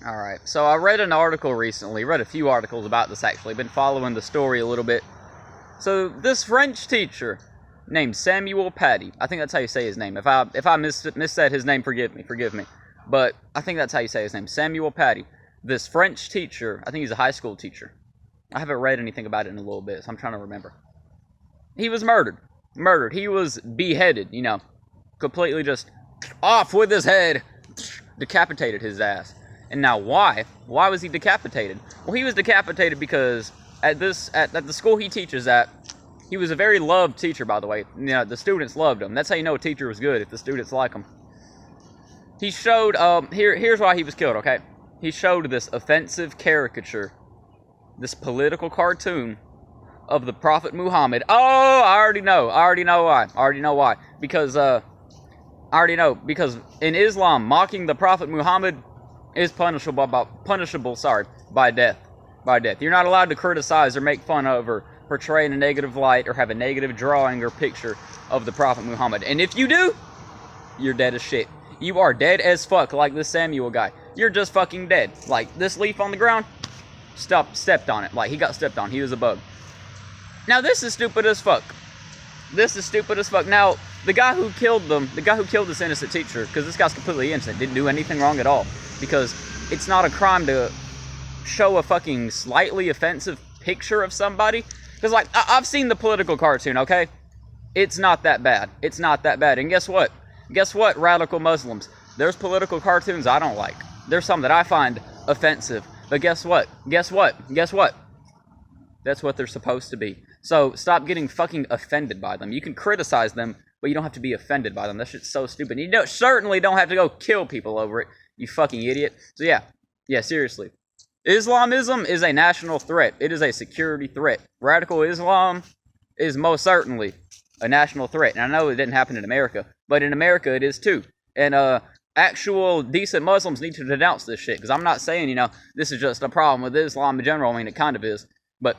Alright, so I read an article recently, read a few articles about this actually, been following the story a little bit. So this French teacher named Samuel Paty, I think that's how you say his name. If I missaid his name, forgive me. But I think that's how you say his name, Samuel Paty. This French teacher, I think he's a high school teacher. I haven't read anything about it in a little bit, so I'm trying to remember. He was murdered. He was beheaded, you know, completely just off with his head, decapitated his ass. And now why? Why was he decapitated? Well, he was decapitated because at the school he teaches at, he was a very loved teacher, by the way. You know, the students loved him. That's how you know a teacher was good, if the students like him. He showed, here's why he was killed, okay? He showed this offensive caricature, this political cartoon of the Prophet Muhammad. Oh, I already know why. Because in Islam, mocking the Prophet Muhammad is punishable by death. You're not allowed to criticize or make fun of or portray in a negative light or have a negative drawing or picture of the Prophet Muhammad. And if you do, you're dead as shit. You are dead as fuck, like this Samuel guy. You're just fucking dead. Like, this leaf on the ground, stepped on it. Like, he got stepped on. He was a bug. Now, this is stupid as fuck. Now, the guy who killed this innocent teacher, because this guy's completely innocent, didn't do anything wrong at all. Because it's not a crime to show a fucking slightly offensive picture of somebody. Because, like, I've seen the political cartoon, okay? It's not that bad. And guess what? Radical Muslims? There's political cartoons I don't like. There's some that I find offensive. But guess what? That's what they're supposed to be. So stop getting fucking offended by them. You can criticize them, but you don't have to be offended by them. That shit's so stupid. You certainly don't have to go kill people over it, you fucking idiot. So yeah, seriously. Islamism is a national threat. It is a security threat. Radical Islam is most certainly a national threat. And I know it didn't happen in America, but in America it is too. And actual decent Muslims need to denounce this shit. Because I'm not saying, you know, this is just a problem with Islam in general. I mean, it kind of is. But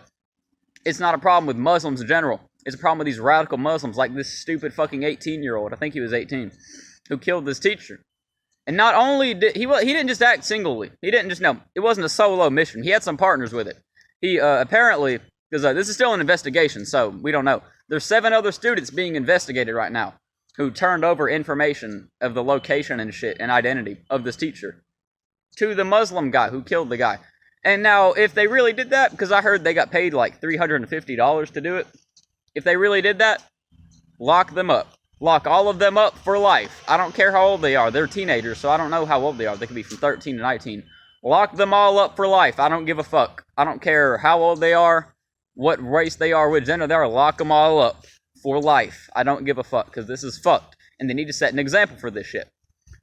it's not a problem with Muslims in general. It's a problem with these radical Muslims, like this stupid fucking 18-year-old, I think he was 18, who killed this teacher. And not only did he didn't just act singly. He didn't just, no, it wasn't a solo mission. He had some partners with it. He apparently, because this is still an investigation, so we don't know. There's 7 other students being investigated right now who turned over information of the location and shit and identity of this teacher to the Muslim guy who killed the guy. And now, if they really did that, because I heard they got paid like $350 to do it, if they really did that, lock them up. Lock all of them up for life. I don't care how old they are. They're teenagers, so I don't know how old they are. They could be from 13 to 19. Lock them all up for life. I don't give a fuck. I don't care how old they are, what race they are, what gender they are. Lock them all up for life. I don't give a fuck, because this is fucked. And they need to set an example for this shit.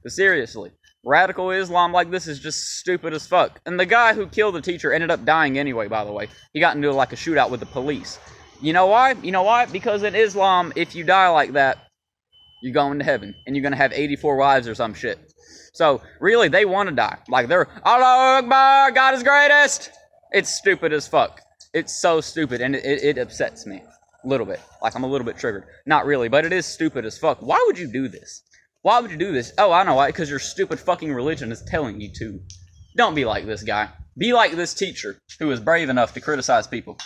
But seriously, radical Islam like this is just stupid as fuck. And the guy who killed the teacher ended up dying anyway, by the way. He got into like a shootout with the police. You know why? Because in Islam, if you die like that, you're going to heaven. And you're going to have 84 wives or some shit. So, really, they want to die. Like, they're, Allahu Akbar, God is greatest! It's stupid as fuck. It's so stupid, and it upsets me. A little bit. Like, I'm a little bit triggered. Not really, but it is stupid as fuck. Why would you do this? Why would you do this? Oh, I know why. Because your stupid fucking religion is telling you to. Don't be like this guy. Be like this teacher who is brave enough to criticize people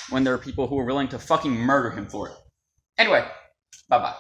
when there are people who are willing to fucking murder him for it. Anyway, bye-bye.